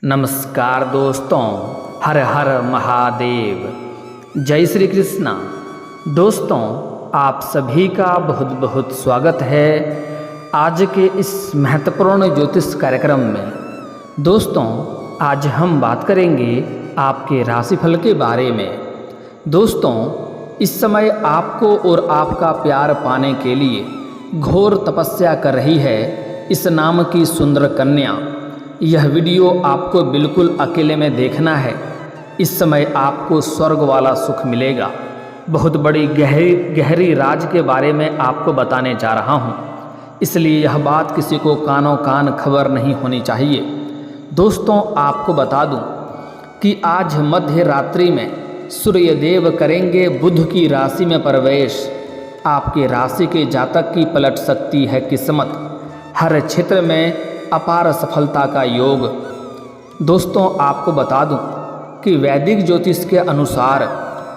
नमस्कार दोस्तों, हर हर महादेव, जय श्री कृष्णा। दोस्तों, आप सभी का बहुत बहुत स्वागत है आज के इस महत्वपूर्ण ज्योतिष कार्यक्रम में। दोस्तों, आज हम बात करेंगे आपके राशिफल के बारे में। दोस्तों, इस समय आपको और आपका प्यार पाने के लिए घोर तपस्या कर रही है इस नाम की सुंदर कन्या। यह वीडियो आपको बिल्कुल अकेले में देखना है। इस समय आपको स्वर्ग वाला सुख मिलेगा। बहुत बड़ी गहरी राज के बारे में आपको बताने जा रहा हूँ, इसलिए यह बात किसी को कानों कान खबर नहीं होनी चाहिए। दोस्तों, आपको बता दूं कि आज मध्य रात्रि में सूर्यदेव करेंगे बुध की राशि में प्रवेश। आपके राशि के जातक की पलट सकती है किस्मत। हर क्षेत्र में अपार सफलता का योग। दोस्तों, आपको बता दूं कि वैदिक ज्योतिष के अनुसार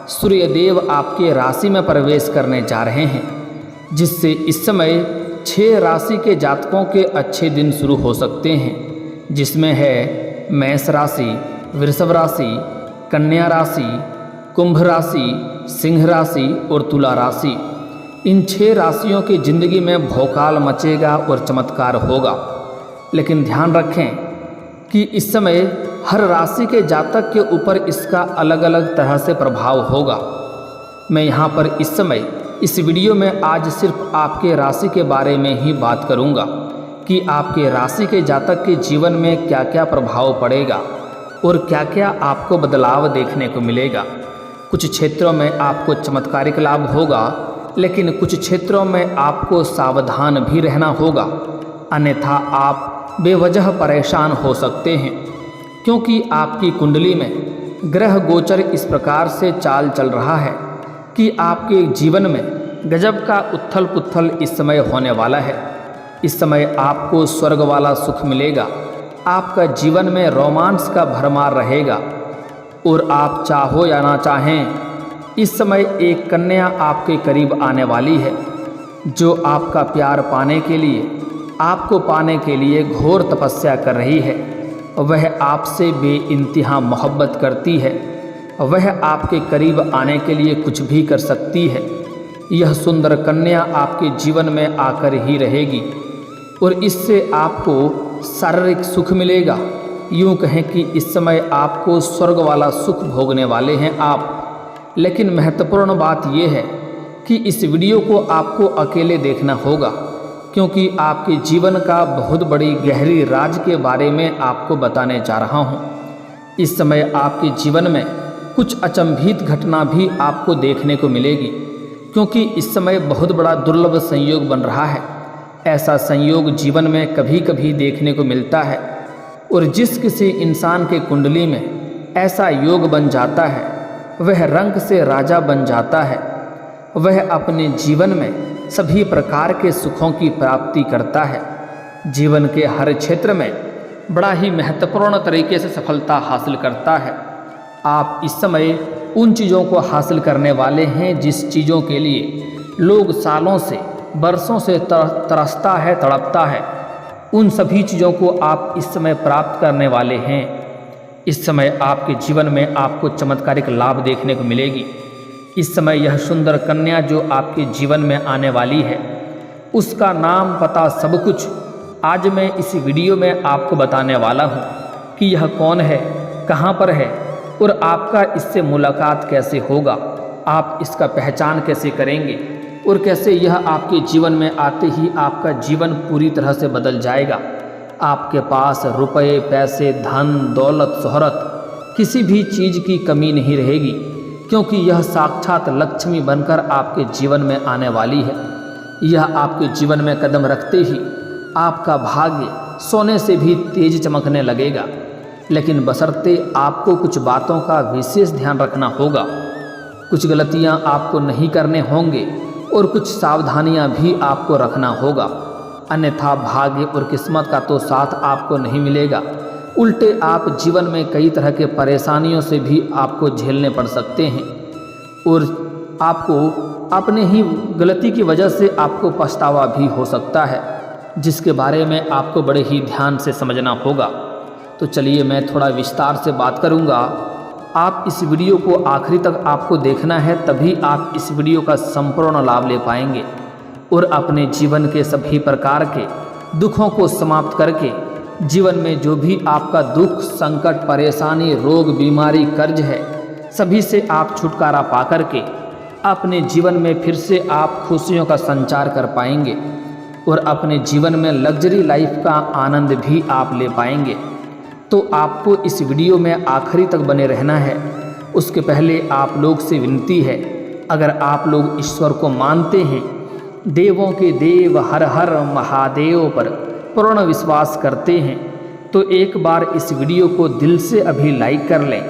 सूर्यदेव आपके राशि में प्रवेश करने जा रहे हैं, जिससे इस समय 6 राशि के जातकों के अच्छे दिन शुरू हो सकते हैं, जिसमें है मेष राशि, वृषभ राशि, कन्या राशि, कुंभ राशि, सिंह राशि और तुला राशि। इन 6 राशियों की जिंदगी में भौकाल मचेगा और चमत्कार होगा। लेकिन ध्यान रखें कि इस समय हर राशि के जातक के ऊपर इसका अलग अलग तरह से प्रभाव होगा। मैं यहाँ पर इस समय इस वीडियो में आज सिर्फ आपके राशि के बारे में ही बात करूँगा कि आपके राशि के जातक के जीवन में क्या क्या प्रभाव पड़ेगा और क्या क्या आपको बदलाव देखने को मिलेगा। कुछ क्षेत्रों में आपको चमत्कारिक लाभ होगा, लेकिन कुछ क्षेत्रों में आपको सावधान भी रहना होगा, अन्यथा आप बेवजह परेशान हो सकते हैं, क्योंकि आपकी कुंडली में ग्रह गोचर इस प्रकार से चाल चल रहा है कि आपके जीवन में गजब का उथल पुथल इस समय होने वाला है। इस समय आपको स्वर्ग वाला सुख मिलेगा। आपका जीवन में रोमांस का भरमार रहेगा और आप चाहो या ना चाहें, इस समय एक कन्या आपके करीब आने वाली है जो आपका प्यार पाने के लिए, आपको पाने के लिए घोर तपस्या कर रही है। वह आपसे बेइंतहा मोहब्बत करती है। वह आपके करीब आने के लिए कुछ भी कर सकती है। यह सुंदर कन्या आपके जीवन में आकर ही रहेगी और इससे आपको शारीरिक सुख मिलेगा। यूँ कहें कि इस समय आपको स्वर्ग वाला सुख भोगने वाले हैं आप। लेकिन महत्वपूर्ण बात यह है कि इस वीडियो को आपको अकेले देखना होगा, क्योंकि आपके जीवन का बहुत बड़ी गहरी राज के बारे में आपको बताने जा रहा हूँ। इस समय आपके जीवन में कुछ अचंभित घटना भी आपको देखने को मिलेगी, क्योंकि इस समय बहुत बड़ा दुर्लभ संयोग बन रहा है। ऐसा संयोग जीवन में कभी कभी देखने को मिलता है, और जिस किसी इंसान के कुंडली में ऐसा योग बन जाता है, वह रंग से राजा बन जाता है। वह अपने जीवन में सभी प्रकार के सुखों की प्राप्ति करता है। जीवन के हर क्षेत्र में बड़ा ही महत्वपूर्ण तरीके से सफलता हासिल करता है। आप इस समय उन चीज़ों को हासिल करने वाले हैं जिस चीज़ों के लिए लोग सालों से, बरसों से तरसता है, तड़पता है। उन सभी चीज़ों को आप इस समय प्राप्त करने वाले हैं। इस समय आपके जीवन में आपको चमत्कारिक लाभ देखने को मिलेगी। इस समय यह सुंदर कन्या जो आपके जीवन में आने वाली है, उसका नाम, पता, सब कुछ आज मैं इस वीडियो में आपको बताने वाला हूँ कि यह कौन है, कहाँ पर है और आपका इससे मुलाकात कैसे होगा। आप इसका पहचान कैसे करेंगे और कैसे यह आपके जीवन में आते ही आपका जीवन पूरी तरह से बदल जाएगा। आपके पास रुपए, पैसे, धन, दौलत, शोहरत, किसी भी चीज़ की कमी नहीं रहेगी, क्योंकि यह साक्षात लक्ष्मी बनकर आपके जीवन में आने वाली है। यह आपके जीवन में कदम रखते ही आपका भाग्य सोने से भी तेज चमकने लगेगा। लेकिन बशर्ते आपको कुछ बातों का विशेष ध्यान रखना होगा। कुछ गलतियां आपको नहीं करने होंगे और कुछ सावधानियां भी आपको रखना होगा, अन्यथा भाग्य और किस्मत का तो साथ आपको नहीं मिलेगा। उल्टे आप जीवन में कई तरह के परेशानियों से भी आपको झेलने पड़ सकते हैं और आपको अपने ही गलती की वजह से आपको पछतावा भी हो सकता है, जिसके बारे में आपको बड़े ही ध्यान से समझना होगा। तो चलिए मैं थोड़ा विस्तार से बात करूंगा। आप इस वीडियो को आखिरी तक आपको देखना है, तभी आप इस वीडियो का संपूर्ण लाभ ले पाएंगे और अपने जीवन के सभी प्रकार के दुखों को समाप्त करके जीवन में जो भी आपका दुख, संकट, परेशानी, रोग, बीमारी, कर्ज है, सभी से आप छुटकारा पा करके अपने जीवन में फिर से आप खुशियों का संचार कर पाएंगे और अपने जीवन में लग्जरी लाइफ का आनंद भी आप ले पाएंगे। तो आपको इस वीडियो में आखिरी तक बने रहना है। उसके पहले आप लोग से विनती है, अगर आप लोग ईश्वर को मानते हैं, देवों के देव हर हर महादेव पर पूर्ण विश्वास करते हैं, तो एक बार इस वीडियो को दिल से अभी लाइक कर लें।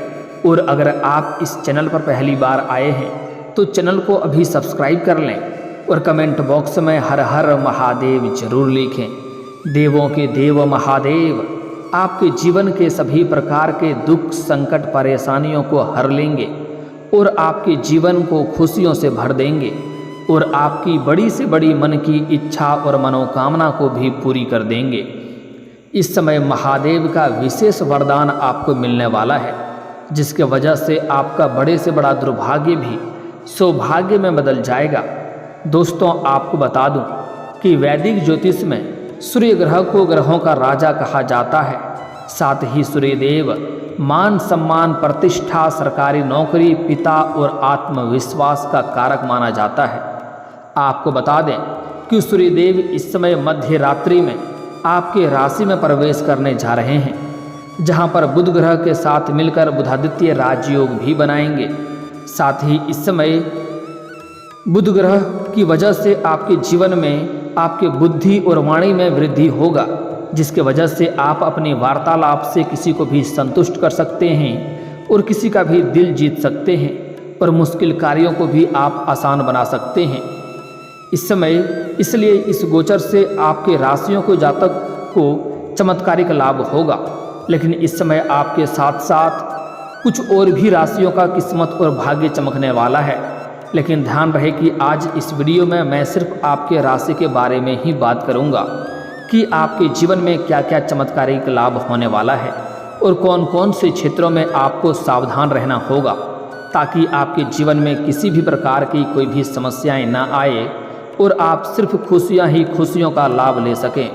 और अगर आप इस चैनल पर पहली बार आए हैं तो चैनल को अभी सब्सक्राइब कर लें और कमेंट बॉक्स में हर हर महादेव जरूर लिखें। देवों के देव महादेव आपके जीवन के सभी प्रकार के दुख, संकट, परेशानियों को हर लेंगे और आपके जीवन को खुशियों से भर देंगे और आपकी बड़ी से बड़ी मन की इच्छा और मनोकामना को भी पूरी कर देंगे। इस समय महादेव का विशेष वरदान आपको मिलने वाला है, जिसके वजह से आपका बड़े से बड़ा दुर्भाग्य भी सौभाग्य में बदल जाएगा। दोस्तों, आपको बता दूं कि वैदिक ज्योतिष में सूर्य ग्रह को ग्रहों का राजा कहा जाता है। साथ ही सूर्य देव मान, सम्मान, प्रतिष्ठा, सरकारी नौकरी, पिता और आत्मविश्वास का कारक माना जाता है। आपको बता दें कि सूर्य देव इस समय मध्य रात्रि में आपके राशि में प्रवेश करने जा रहे हैं, जहां पर बुध ग्रह के साथ मिलकर बुधादित्य राजयोग भी बनाएंगे। साथ ही इस समय बुध ग्रह की वजह से आपके जीवन में आपके बुद्धि और वाणी में वृद्धि होगा, जिसके वजह से आप अपनी वार्तालाप से किसी को भी संतुष्ट कर सकते हैं और किसी का भी दिल जीत सकते हैं और मुश्किल कार्यों को भी आप आसान बना सकते हैं इस समय। इसलिए इस गोचर से आपके राशियों को, जातक को चमत्कारिक लाभ होगा। लेकिन इस समय आपके साथ साथ कुछ और भी राशियों का किस्मत और भाग्य चमकने वाला है। लेकिन ध्यान रहे कि आज इस वीडियो में मैं सिर्फ आपके राशि के बारे में ही बात करूंगा कि आपके जीवन में क्या क्या चमत्कारिक लाभ होने वाला है और कौन कौन से क्षेत्रों में आपको सावधान रहना होगा, ताकि आपके जीवन में किसी भी प्रकार की कोई भी समस्याएं ना आए और आप सिर्फ खुशियां ही खुशियों का लाभ ले सकें।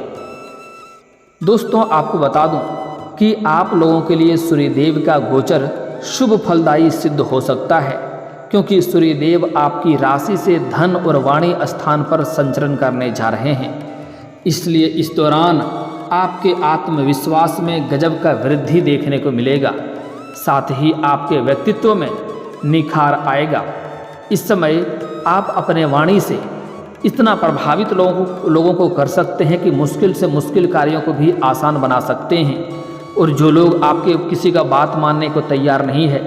दोस्तों, आपको बता दूं कि आप लोगों के लिए सूर्यदेव का गोचर शुभ फलदायी सिद्ध हो सकता है, क्योंकि सूर्यदेव आपकी राशि से धन और वाणी स्थान पर संचरण करने जा रहे हैं। इसलिए इस दौरान आपके आत्मविश्वास में गजब का वृद्धि देखने को मिलेगा। साथ ही आपके व्यक्तित्व में निखार आएगा। इस समय आप अपने वाणी से इतना प्रभावित लोगों को कर सकते हैं कि मुश्किल से मुश्किल कार्यों को भी आसान बना सकते हैं। और जो लोग आपके किसी का बात मानने को तैयार नहीं है,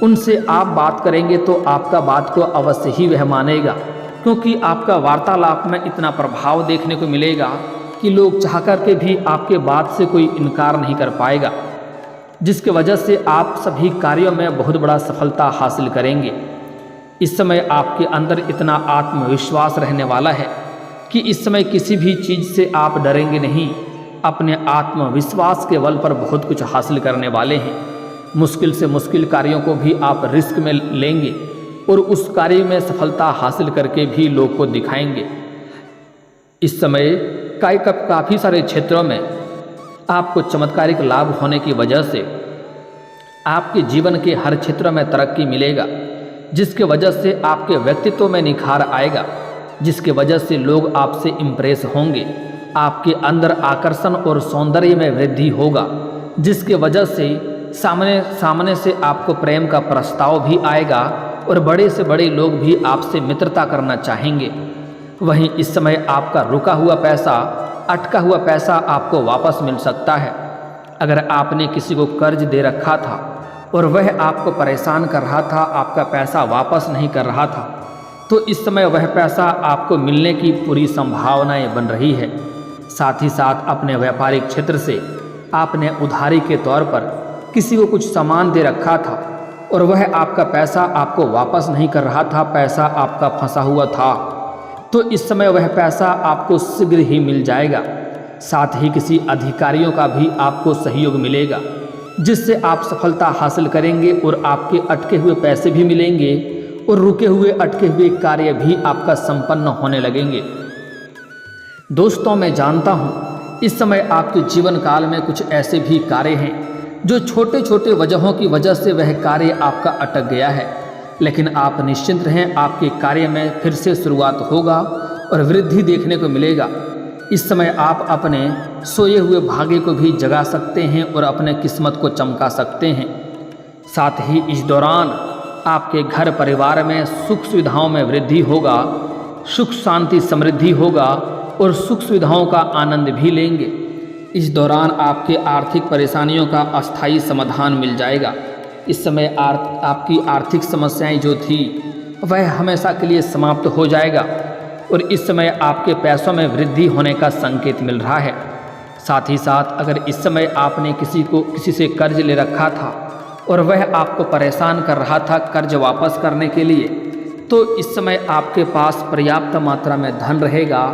उनसे आप बात करेंगे तो आपका बात को अवश्य ही वह मानेगा, क्योंकि आपका वार्तालाप में इतना प्रभाव देखने को मिलेगा कि लोग चाह कर के भी आपके बात से कोई इनकार नहीं कर पाएगा, जिसके वजह से आप सभी कार्यों में बहुत बड़ा सफलता हासिल करेंगे। इस समय आपके अंदर इतना आत्मविश्वास रहने वाला है कि इस समय किसी भी चीज़ से आप डरेंगे नहीं। अपने आत्मविश्वास के बल पर बहुत कुछ हासिल करने वाले हैं। मुश्किल से मुश्किल कार्यों को भी आप रिस्क में लेंगे और उस कार्य में सफलता हासिल करके भी लोग को दिखाएंगे। इस समय काफ़ी सारे क्षेत्रों में आपको चमत्कारिक लाभ होने की वजह से आपके जीवन के हर क्षेत्र में तरक्की मिलेगा, जिसके वजह से आपके व्यक्तित्व में निखार आएगा, जिसके वजह से लोग आपसे इम्प्रेस होंगे। आपके अंदर आकर्षण और सौंदर्य में वृद्धि होगा, जिसके वजह से सामने से आपको प्रेम का प्रस्ताव भी आएगा और बड़े से बड़े लोग भी आपसे मित्रता करना चाहेंगे। वहीं इस समय आपका रुका हुआ पैसा, अटका हुआ पैसा आपको वापस मिल सकता है। अगर आपने किसी को कर्ज दे रखा था और वह आपको परेशान कर रहा था, आपका पैसा वापस नहीं कर रहा था, तो इस समय वह पैसा आपको मिलने की पूरी संभावनाएं बन रही है। साथ ही साथ अपने व्यापारिक क्षेत्र से आपने उधारी के तौर पर किसी को कुछ सामान दे रखा था और वह आपका पैसा आपको वापस नहीं कर रहा था, पैसा आपका फंसा हुआ था, तो इस समय वह पैसा आपको शीघ्र ही मिल जाएगा। साथ ही किसी अधिकारियों का भी आपको सहयोग मिलेगा, जिससे आप सफलता हासिल करेंगे और आपके अटके हुए पैसे भी मिलेंगे और रुके हुए अटके हुए कार्य भी आपका संपन्न होने लगेंगे। दोस्तों, मैं जानता हूँ इस समय आपके जीवन काल में कुछ ऐसे भी कार्य हैं जो छोटे छोटे वजहों की वजह से वह कार्य आपका अटक गया है, लेकिन आप निश्चिंत रहें, आपके कार्य में फिर से शुरुआत होगा और वृद्धि देखने को मिलेगा। इस समय आप अपने सोए हुए भाग्य को भी जगा सकते हैं और अपने किस्मत को चमका सकते हैं। साथ ही इस दौरान आपके घर परिवार में सुख सुविधाओं में वृद्धि होगा, सुख शांति समृद्धि होगा और सुख सुविधाओं का आनंद भी लेंगे। इस दौरान आपके आर्थिक परेशानियों का अस्थायी समाधान मिल जाएगा। इस समय आपकी आर्थिक समस्याएं जो थी वह हमेशा के लिए समाप्त हो जाएगा और इस समय आपके पैसों में वृद्धि होने का संकेत मिल रहा है। साथ ही साथ अगर इस समय आपने किसी से कर्ज ले रखा था और वह आपको परेशान कर रहा था कर्ज वापस करने के लिए, तो इस समय आपके पास पर्याप्त मात्रा में धन रहेगा।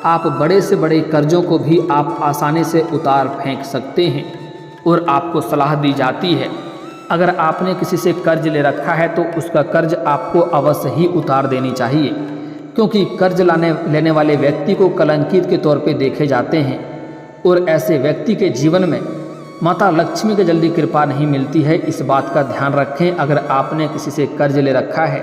आप बड़े से बड़े कर्जों को भी आप आसानी से उतार फेंक सकते हैं और आपको सलाह दी जाती है, अगर आपने किसी से कर्ज ले रखा है तो उसका कर्ज आपको अवश्य ही उतार देनी चाहिए, क्योंकि कर्ज लेने वाले व्यक्ति को कलंकित के तौर पे देखे जाते हैं और ऐसे व्यक्ति के जीवन में माता लक्ष्मी की जल्दी कृपा नहीं मिलती है। इस बात का ध्यान रखें। अगर आपने किसी से कर्ज ले रखा है,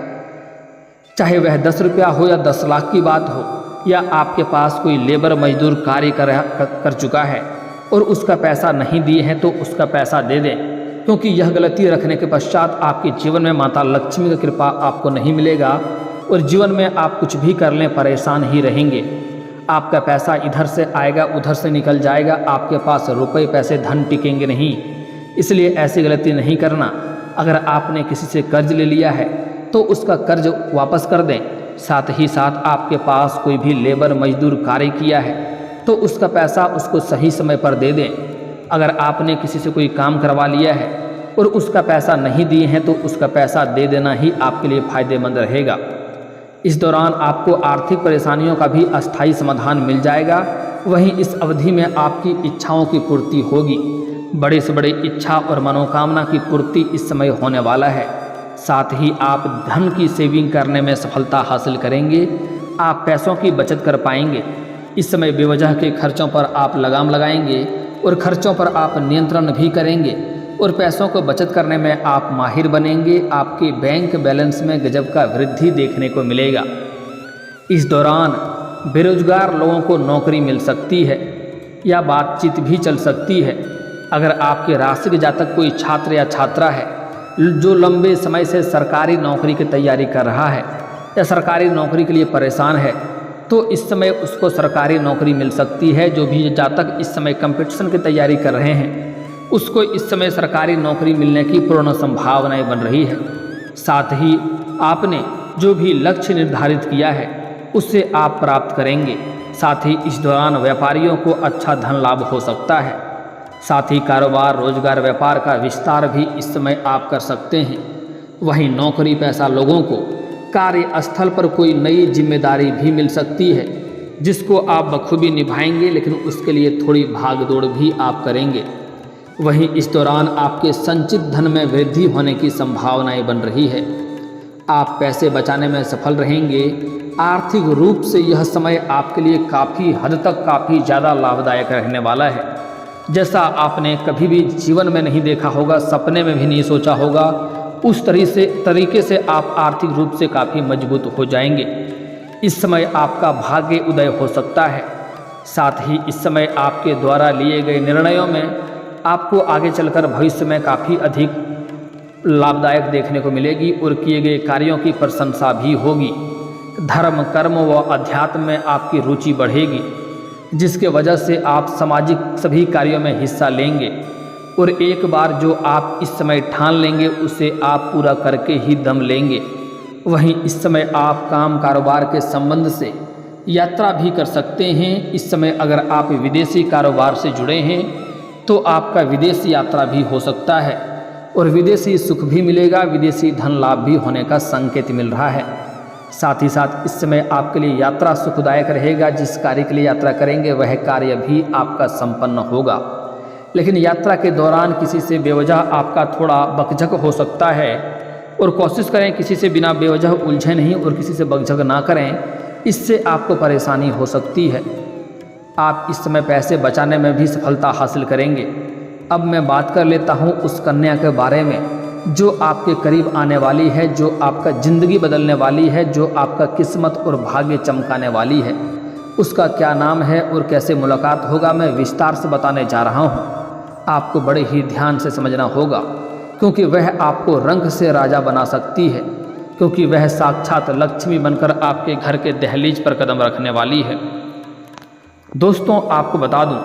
चाहे वह 10 रुपया हो या 10 लाख की बात हो, या आपके पास कोई लेबर मजदूर कार्य कर चुका है और उसका पैसा नहीं दिए हैं, तो उसका पैसा दे दें, क्योंकि यह गलती रखने के पश्चात आपके जीवन में माता लक्ष्मी की कृपा आपको नहीं मिलेगा और जीवन में आप कुछ भी कर लें परेशान ही रहेंगे। आपका पैसा इधर से आएगा उधर से निकल जाएगा, आपके पास रुपए पैसे धन टिकेंगे नहीं। इसलिए ऐसी गलती नहीं करना। अगर आपने किसी से कर्ज ले लिया है तो उसका कर्ज वापस कर दें। साथ ही साथ आपके पास कोई भी लेबर मजदूर कार्य किया है तो उसका पैसा उसको सही समय पर दे दें। अगर आपने किसी से कोई काम करवा लिया है और उसका पैसा नहीं दिए हैं तो उसका पैसा दे देना ही आपके लिए फ़ायदेमंद रहेगा। इस दौरान आपको आर्थिक परेशानियों का भी अस्थायी समाधान मिल जाएगा। वहीं इस अवधि में आपकी इच्छाओं की पूर्ति होगी। बड़े से बड़े इच्छा और मनोकामना की पूर्ति इस समय होने वाला है। साथ ही आप धन की सेविंग करने में सफलता हासिल करेंगे। आप पैसों की बचत कर पाएंगे। इस समय बेवजह के खर्चों पर आप लगाम लगाएंगे और खर्चों पर आप नियंत्रण भी करेंगे और पैसों को बचत करने में आप माहिर बनेंगे। आपके बैंक बैलेंस में गजब का वृद्धि देखने को मिलेगा। इस दौरान बेरोजगार लोगों को नौकरी मिल सकती है या बातचीत भी चल सकती है। अगर आपके राशि के जातक कोई छात्र या छात्रा है जो लंबे समय से सरकारी नौकरी की तैयारी कर रहा है या सरकारी नौकरी के लिए परेशान है, तो इस समय उसको सरकारी नौकरी मिल सकती है। जो भी जातक इस समय कंपटीशन की तैयारी कर रहे हैं उसको इस समय सरकारी नौकरी मिलने की पूर्ण संभावनाएं बन रही है। साथ ही आपने जो भी लक्ष्य निर्धारित किया है उससे आप प्राप्त करेंगे। साथ ही इस दौरान व्यापारियों को अच्छा धन लाभ हो सकता है। साथ ही कारोबार रोजगार व्यापार का विस्तार भी इस समय आप कर सकते हैं। वहीं नौकरी पेशा लोगों को कार्यस्थल पर कोई नई जिम्मेदारी भी मिल सकती है जिसको आप बखूबी निभाएंगे, लेकिन उसके लिए थोड़ी भागदौड़ भी आप करेंगे। वहीं इस दौरान आपके संचित धन में वृद्धि होने की संभावनाएं बन रही है। आप पैसे बचाने में सफल रहेंगे। आर्थिक रूप से यह समय आपके लिए काफ़ी हद तक काफ़ी ज़्यादा लाभदायक रहने वाला है, जैसा आपने कभी भी जीवन में नहीं देखा होगा, सपने में भी नहीं सोचा होगा। उस तरीके से आप आर्थिक रूप से काफ़ी मजबूत हो जाएंगे। इस समय आपका भाग्य उदय हो सकता है। साथ ही इस समय आपके द्वारा लिए गए निर्णयों में आपको आगे चलकर भविष्य में काफ़ी अधिक लाभदायक देखने को मिलेगी और किए गए कार्यों की प्रशंसा भी होगी। धर्म कर्म व अध्यात्म में आपकी रुचि बढ़ेगी, जिसके वजह से आप सामाजिक सभी कार्यों में हिस्सा लेंगे और एक बार जो आप इस समय ठान लेंगे उसे आप पूरा करके ही दम लेंगे। वहीं इस समय आप काम कारोबार के संबंध से यात्रा भी कर सकते हैं। इस समय अगर आप विदेशी कारोबार से जुड़े हैं तो आपका विदेश यात्रा भी हो सकता है और विदेशी सुख भी मिलेगा। विदेशी धन लाभ भी होने का संकेत मिल रहा है। साथ ही साथ इस समय आपके लिए यात्रा सुखदायक रहेगा। जिस कार्य के लिए यात्रा करेंगे वह कार्य भी आपका संपन्न होगा। लेकिन यात्रा के दौरान किसी से बेवजह आपका थोड़ा बकझक हो सकता है, और कोशिश करें किसी से बिना बेवजह उलझे नहीं और किसी से बकझक ना करें, इससे आपको परेशानी हो सकती है। आप इस समय पैसे बचाने में भी सफलता हासिल करेंगे। अब मैं बात कर लेता हूँ उस कन्या के बारे में जो आपके करीब आने वाली है, जो आपका ज़िंदगी बदलने वाली है, जो आपका किस्मत और भाग्य चमकाने वाली है। उसका क्या नाम है और कैसे मुलाकात होगा, मैं विस्तार से बताने जा रहा हूँ। आपको बड़े ही ध्यान से समझना होगा, क्योंकि वह आपको रंग से राजा बना सकती है, क्योंकि वह साक्षात लक्ष्मी बनकर आपके घर के दहलीज पर कदम रखने वाली है। दोस्तों, आपको बता दूं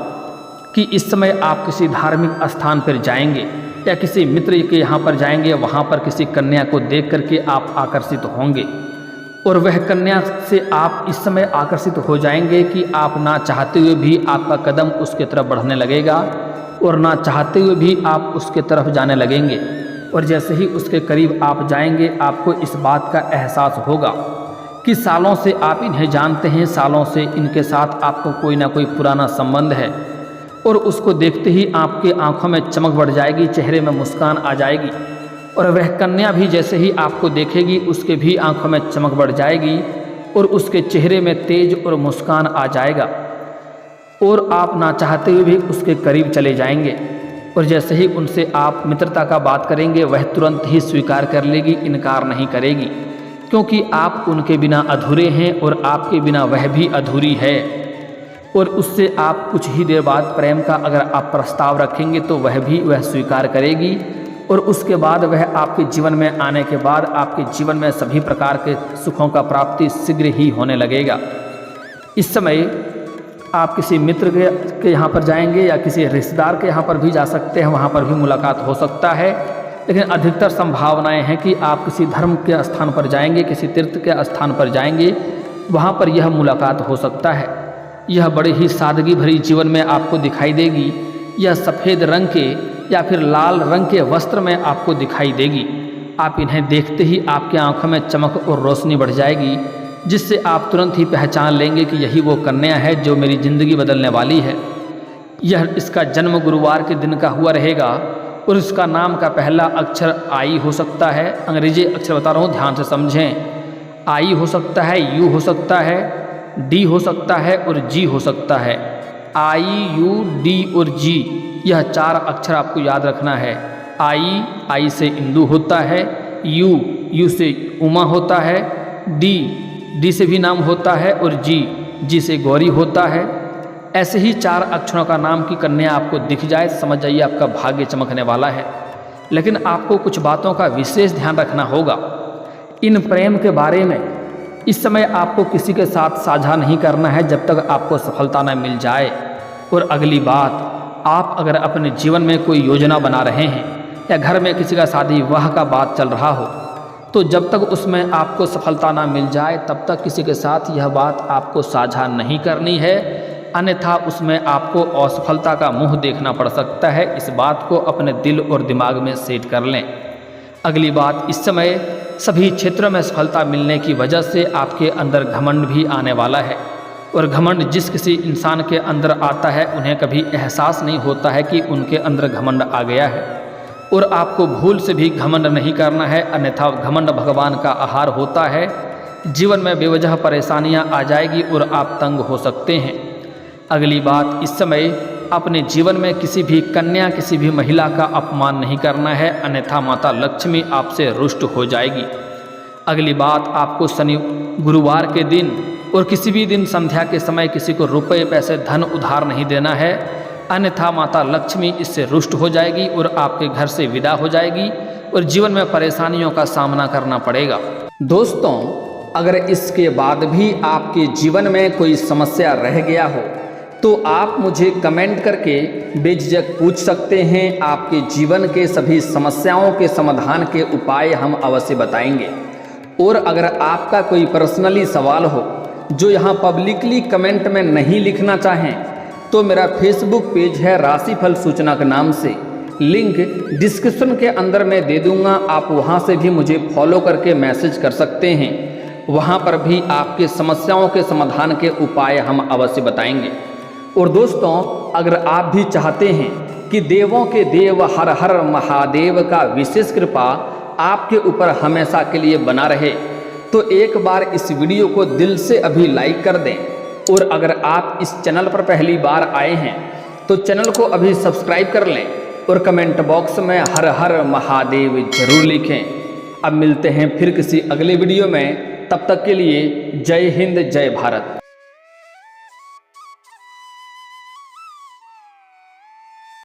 कि इस समय आप किसी धार्मिक स्थान पर जाएंगे या किसी मित्र के यहाँ पर जाएंगे, वहाँ पर किसी कन्या को देख करके आप आकर्षित होंगे, और वह कन्या से आप इस समय आकर्षित हो जाएंगे कि आप ना चाहते हुए भी आपका कदम उसके तरफ बढ़ने लगेगा और ना चाहते हुए भी आप उसके तरफ जाने लगेंगे। और जैसे ही उसके करीब आप जाएंगे, आपको इस बात का एहसास होगा कि सालों से आप इन्हें जानते हैं, सालों से इनके साथ आपको कोई ना कोई पुराना संबंध है, और उसको देखते ही आपके आंखों में चमक बढ़ जाएगी, चेहरे में मुस्कान आ जाएगी। और वह कन्या भी जैसे ही आपको देखेगी, उसके भी आंखों में चमक बढ़ जाएगी और उसके चेहरे में तेज और मुस्कान आ जाएगा, और आप ना चाहते हुए भी उसके करीब चले जाएंगे। और जैसे ही उनसे आप मित्रता का बात करेंगे, वह तुरंत ही स्वीकार कर लेगी, इनकार नहीं करेगी, क्योंकि आप उनके बिना अधूरे हैं और आपके बिना वह भी अधूरी है। और उससे आप कुछ ही देर बाद प्रेम का अगर आप प्रस्ताव रखेंगे तो वह स्वीकार करेगी, और उसके बाद वह आपके जीवन में आने के बाद आपके जीवन में सभी प्रकार के सुखों का प्राप्ति शीघ्र ही होने लगेगा। इस समय आप किसी मित्र के यहाँ पर जाएंगे या किसी रिश्तेदार के यहाँ पर भी जा सकते हैं, वहाँ पर भी मुलाकात हो सकता है। लेकिन अधिकतर संभावनाएं हैं कि आप किसी धर्म के स्थान पर जाएंगे, किसी तीर्थ के स्थान पर जाएंगे, वहाँ पर यह मुलाकात हो सकता है। यह बड़ी ही सादगी भरी जीवन में आपको दिखाई देगी। यह सफ़ेद रंग के या फिर लाल रंग के वस्त्र में आपको दिखाई देगी। आप इन्हें देखते ही आपकी आंखों में चमक और रोशनी बढ़ जाएगी, जिससे आप तुरंत ही पहचान लेंगे कि यही वो कन्या है जो मेरी ज़िंदगी बदलने वाली है। इसका जन्म गुरुवार के दिन का हुआ रहेगा, और इसका नाम का पहला अक्षर आई हो सकता है। अंग्रेजी अक्षर बता रहा हूँ, ध्यान से समझें। आई हो सकता है, यू हो सकता है, डी हो सकता है और जी हो सकता है। आई, यू, डी और जी, यह 4 अक्षर आपको याद रखना है। आई से इंदु होता है, यू से उमा होता है, डी से भी नाम होता है, और जी से गौरी होता है। ऐसे ही 4 अक्षरों का नाम की कन्या आपको दिख जाए, समझ जाइए आपका भाग्य चमकने वाला है। लेकिन आपको कुछ बातों का विशेष ध्यान रखना होगा। इन प्रेम के बारे में इस समय आपको किसी के साथ साझा नहीं करना है जब तक आपको सफलता न मिल जाए। और अगली बात, आप अगर अपने जीवन में कोई योजना बना रहे हैं या घर में किसी का शादी विवाह का बात चल रहा हो, तो जब तक उसमें आपको सफलता ना मिल जाए तब तक किसी के साथ यह बात आपको साझा नहीं करनी है, अन्यथा उसमें आपको असफलता का मुंह देखना पड़ सकता है। इस बात को अपने दिल और दिमाग में सेट कर लें। अगली बात, इस समय सभी क्षेत्रों में सफलता मिलने की वजह से आपके अंदर घमंड भी आने वाला है, और घमंड जिस किसी इंसान के अंदर आता है उन्हें कभी एहसास नहीं होता है कि उनके अंदर घमंड आ गया है। और आपको भूल से भी घमंड नहीं करना है, अन्यथा घमंड भगवान का आहार होता है। जीवन में बेवजह परेशानियां आ जाएगी और आप तंग हो सकते हैं। अगली बात, इस समय अपने जीवन में किसी भी कन्या, किसी भी महिला का अपमान नहीं करना है, अन्यथा माता लक्ष्मी आपसे रुष्ट हो जाएगी। अगली बात, आपको गुरुवार के दिन और किसी भी दिन संध्या के समय किसी को रुपए, पैसे, धन उधार नहीं देना है, अन्यथा माता लक्ष्मी इससे रुष्ट हो जाएगी और आपके घर से विदा हो जाएगी और जीवन में परेशानियों का सामना करना पड़ेगा। दोस्तों, अगर इसके बाद भी आपके जीवन में कोई समस्या रह गया हो तो आप मुझे कमेंट करके बेझिझक पूछ सकते हैं। आपके जीवन के सभी समस्याओं के समाधान के उपाय हम अवश्य बताएंगे। और अगर आपका कोई पर्सनली सवाल हो जो यहाँ पब्लिकली कमेंट में नहीं लिखना चाहें, तो मेरा फेसबुक पेज है राशिफल सूचना के नाम से, लिंक डिस्क्रिप्शन के अंदर मैं दे दूँगा। आप वहाँ से भी मुझे फॉलो करके मैसेज कर सकते हैं। वहाँ पर भी आपकी समस्याओं के समाधान के उपाय हम अवश्य बताएंगे। और दोस्तों, अगर आप भी चाहते हैं कि देवों के देव हर हर महादेव का विशेष कृपा आपके ऊपर हमेशा के लिए बना रहे, तो एक बार इस वीडियो को दिल से अभी लाइक कर दें। और अगर आप इस चैनल पर पहली बार आए हैं तो चैनल को अभी सब्सक्राइब कर लें और कमेंट बॉक्स में हर हर महादेव जरूर लिखें। अब मिलते हैं फिर किसी अगले वीडियो में, तब तक के लिए जय हिंद जय भारत।